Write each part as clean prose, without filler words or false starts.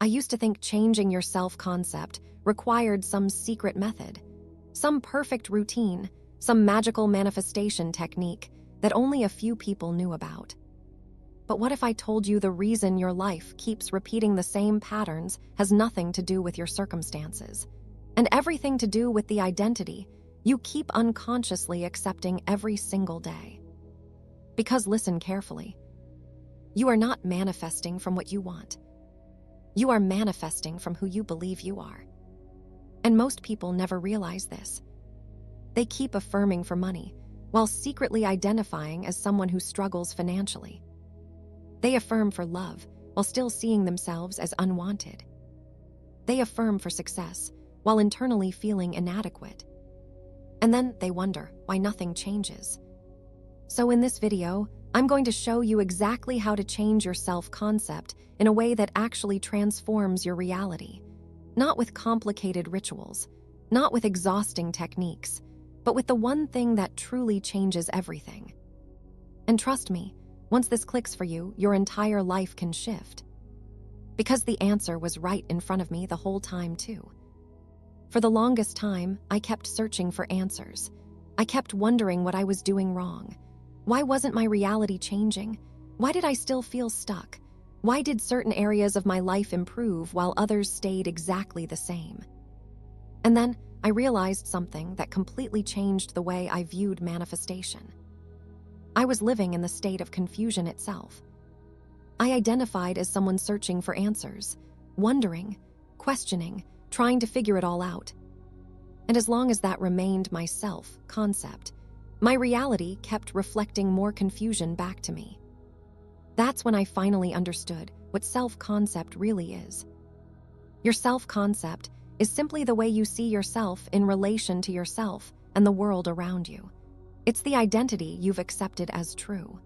I used to think changing your self-concept required some secret method, some perfect routine, some magical manifestation technique that only a few people knew about. But what if I told you the reason your life keeps repeating the same patterns has nothing to do with your circumstances, and everything to do with the identity you keep unconsciously accepting every single day? Because listen carefully. You are not manifesting from what you want. You are manifesting from who you believe you are. And most people never realize this. They keep affirming for money while secretly identifying as someone who struggles financially. They affirm for love while still seeing themselves as unwanted. They affirm for success while internally feeling inadequate. And then they wonder why nothing changes. So in this video, I'm going to show you exactly how to change your self-concept in a way that actually transforms your reality. Not with complicated rituals, not with exhausting techniques, but with the one thing that truly changes everything. And trust me, once this clicks for you, your entire life can shift. Because the answer was right in front of me the whole time too. For the longest time, I kept searching for answers. I kept wondering what I was doing wrong. Why wasn't my reality changing? Why did I still feel stuck? Why did certain areas of my life improve while others stayed exactly the same? And then I realized something that completely changed the way I viewed manifestation. I was living in the state of confusion itself. I identified as someone searching for answers, wondering, questioning, trying to figure it all out. And as long as that remained my self-concept, my reality kept reflecting more confusion back to me. That's when I finally understood what self-concept really is. Your self-concept is simply the way you see yourself in relation to yourself and the world around you. It's the identity you've accepted as true.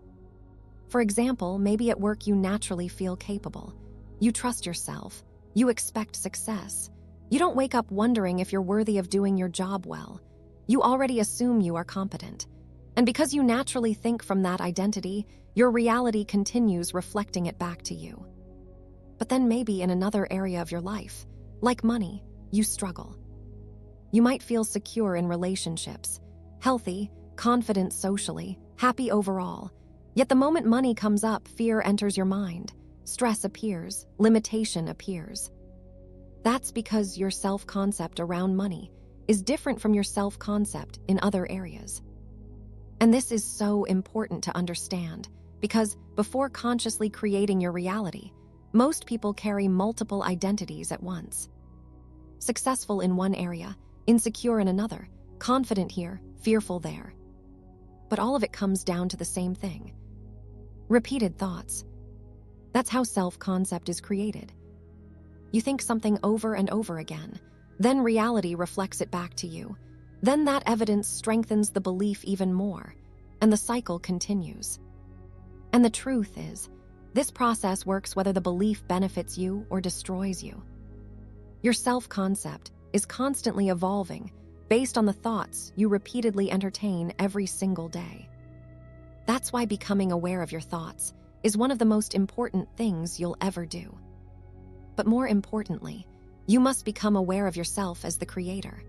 For example, maybe at work you naturally feel capable. You trust yourself. You expect success. You don't wake up wondering if you're worthy of doing your job well. You already assume you are competent. And because you naturally think from that identity, your reality continues reflecting it back to you. But then maybe in another area of your life, like money, you struggle. You might feel secure in relationships, healthy, confident socially, happy overall. Yet the moment money comes up, fear enters your mind, stress appears, limitation appears. That's because your self-concept around money is different from your self-concept in other areas. And this is so important to understand because before consciously creating your reality, most people carry multiple identities at once. Successful in one area, insecure in another, confident here, fearful there. But all of it comes down to the same thing. Repeated thoughts. That's how self-concept is created. You think something over and over again, then reality reflects it back to you. Then that evidence strengthens the belief even more, and the cycle continues. And the truth is, this process works whether the belief benefits you or destroys you. Your self-concept is constantly evolving based on the thoughts you repeatedly entertain every single day. That's why becoming aware of your thoughts is one of the most important things you'll ever do. But more importantly, you must become aware of yourself as the creator.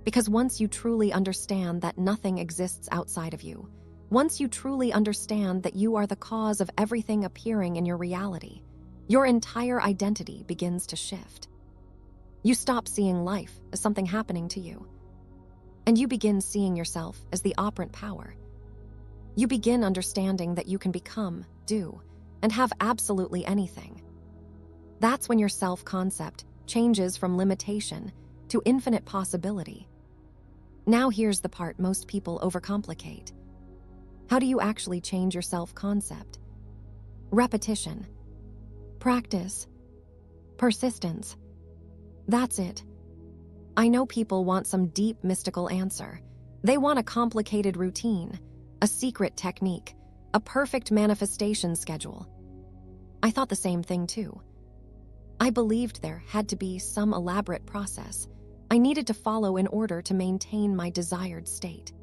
Because once you truly understand that nothing exists outside of you, once you truly understand that you are the cause of everything appearing in your reality, your entire identity begins to shift. You stop seeing life as something happening to you, and you begin seeing yourself as the operant power. You begin understanding that you can become, do, and have absolutely anything. That's when your self-concept changes from limitation to infinite possibility. Now here's the part most people overcomplicate. How do you actually change your self-concept? Repetition, practice, persistence. That's it. I know people want some deep mystical answer. They want a complicated routine, a secret technique, a perfect manifestation schedule. I thought the same thing too. I believed there had to be some elaborate process I needed to follow in order to maintain my desired state.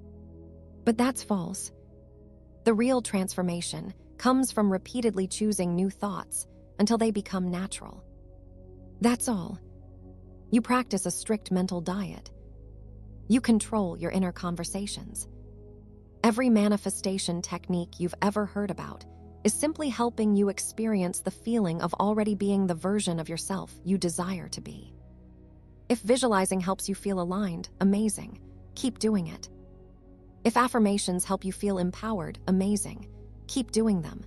But that's false. The real transformation comes from repeatedly choosing new thoughts until they become natural. That's all. You practice a strict mental diet. You control your inner conversations. Every manifestation technique you've ever heard about is simply helping you experience the feeling of already being the version of yourself you desire to be. If visualizing helps you feel aligned, amazing. Keep doing it. If affirmations help you feel empowered, amazing. Keep doing them.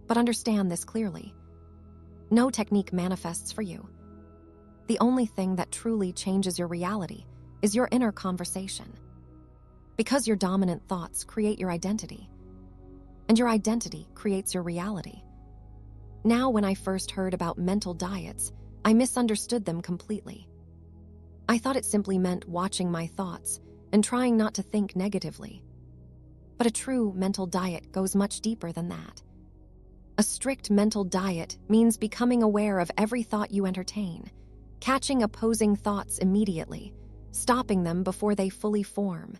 But understand this clearly. No technique manifests for you. The only thing that truly changes your reality is your inner conversation. Because your dominant thoughts create your identity, and your identity creates your reality. Now, when I first heard about mental diets, I misunderstood them completely. I thought it simply meant watching my thoughts and trying not to think negatively. But a true mental diet goes much deeper than that. A strict mental diet means becoming aware of every thought you entertain, catching opposing thoughts immediately, stopping them before they fully form,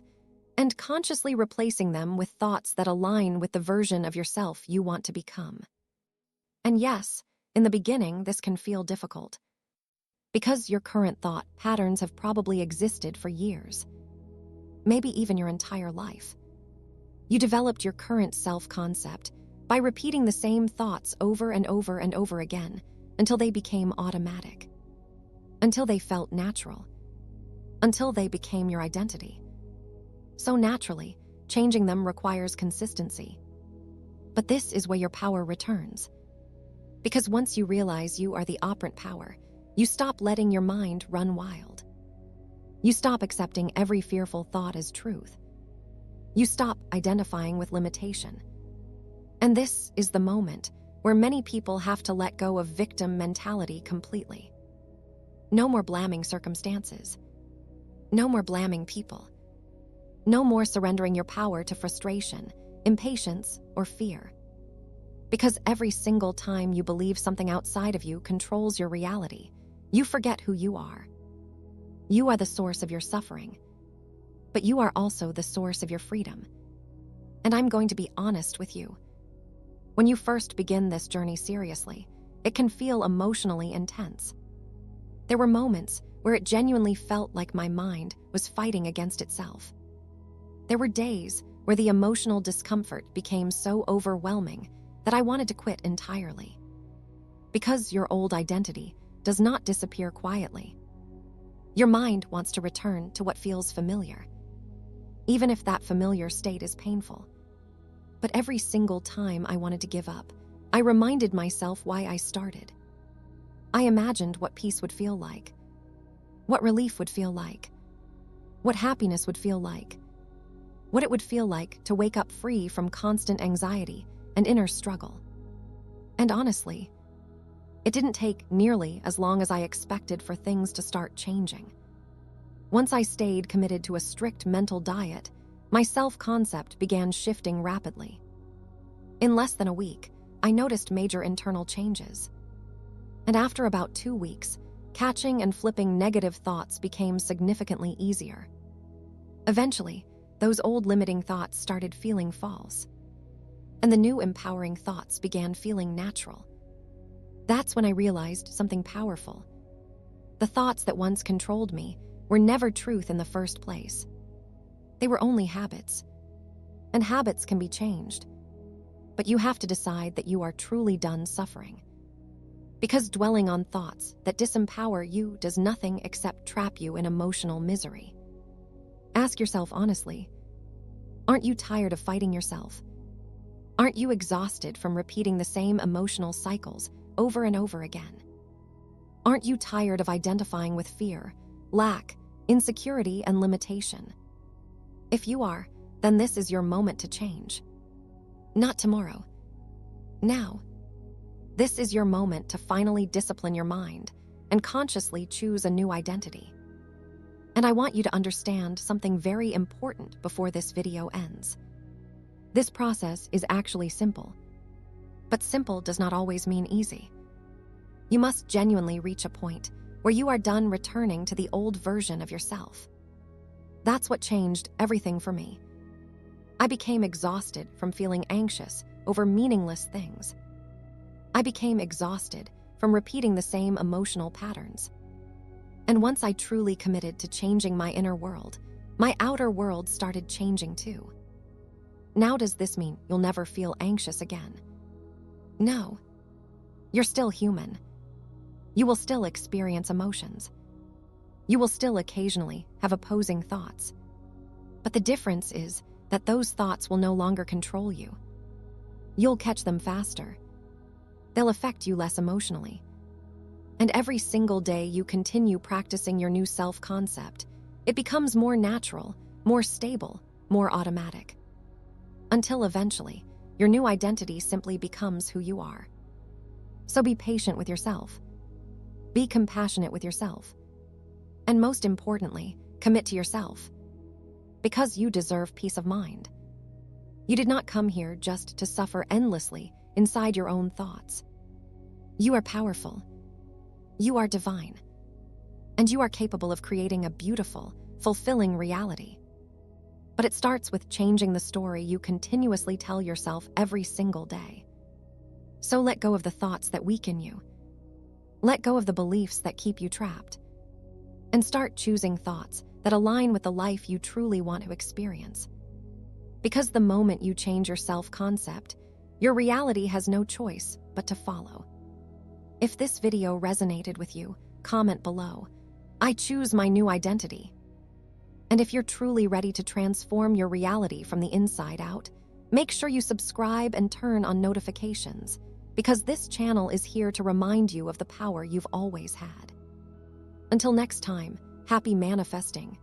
and consciously replacing them with thoughts that align with the version of yourself you want to become. And yes, in the beginning, this can feel difficult, because your current thought patterns have probably existed for years, maybe even your entire life. You developed your current self-concept by repeating the same thoughts over and over and over again until they became automatic, until they felt natural, until they became your identity. So naturally, changing them requires consistency. But this is where your power returns. Because once you realize you are the operant power, you stop letting your mind run wild. You stop accepting every fearful thought as truth. You stop identifying with limitation. And this is the moment where many people have to let go of victim mentality completely. No more blaming circumstances. No more blaming people. No more surrendering your power to frustration, impatience, or fear. Because every single time you believe something outside of you controls your reality, you forget who you are. You are the source of your suffering, but you are also the source of your freedom. And I'm going to be honest with you. When you first begin this journey seriously, it can feel emotionally intense. There were moments where it genuinely felt like my mind was fighting against itself. There were days where the emotional discomfort became so overwhelming that I wanted to quit entirely. Because your old identity does not disappear quietly. Your mind wants to return to what feels familiar, even if that familiar state is painful. But every single time I wanted to give up, I reminded myself why I started. I imagined what peace would feel like, what relief would feel like, what happiness would feel like, what it would feel like to wake up free from constant anxiety and inner struggle. And honestly, it didn't take nearly as long as I expected for things to start changing. Once I stayed committed to a strict mental diet, my self-concept began shifting rapidly. In less than a week, I noticed major internal changes. And after about 2 weeks, catching and flipping negative thoughts became significantly easier. Eventually, those old limiting thoughts started feeling false, and the new empowering thoughts began feeling natural. That's when I realized something powerful. The thoughts that once controlled me were never truth in the first place. They were only habits, and habits can be changed. But you have to decide that you are truly done suffering. Because dwelling on thoughts that disempower you does nothing except trap you in emotional misery. Ask yourself honestly, aren't you tired of fighting yourself? Aren't you exhausted from repeating the same emotional cycles over and over again? Aren't you tired of identifying with fear, lack, insecurity, and limitation? If you are, then this is your moment to change. Not tomorrow. Now. This is your moment to finally discipline your mind and consciously choose a new identity. And I want you to understand something very important before this video ends. This process is actually simple, but simple does not always mean easy. You must genuinely reach a point where you are done returning to the old version of yourself. That's what changed everything for me. I became exhausted from feeling anxious over meaningless things. I became exhausted from repeating the same emotional patterns. And once I truly committed to changing my inner world, my outer world started changing too. Now, does this mean you'll never feel anxious again? No. You're still human. You will still experience emotions. You will still occasionally have opposing thoughts. But the difference is that those thoughts will no longer control you. You'll catch them faster. They'll affect you less emotionally. And every single day you continue practicing your new self-concept, it becomes more natural, more stable, more automatic. Until eventually, your new identity simply becomes who you are. So be patient with yourself. Be compassionate with yourself. And most importantly, commit to yourself. Because you deserve peace of mind. You did not come here just to suffer endlessly inside your own thoughts. You are powerful. You are divine. And you are capable of creating a beautiful, fulfilling reality. But it starts with changing the story you continuously tell yourself every single day. So let go of the thoughts that weaken you. Let go of the beliefs that keep you trapped. And start choosing thoughts that align with the life you truly want to experience. Because the moment you change your self-concept, your reality has no choice but to follow. If this video resonated with you, comment below. I choose my new identity. And if you're truly ready to transform your reality from the inside out, make sure you subscribe and turn on notifications, because this channel is here to remind you of the power you've always had. Until next time, happy manifesting.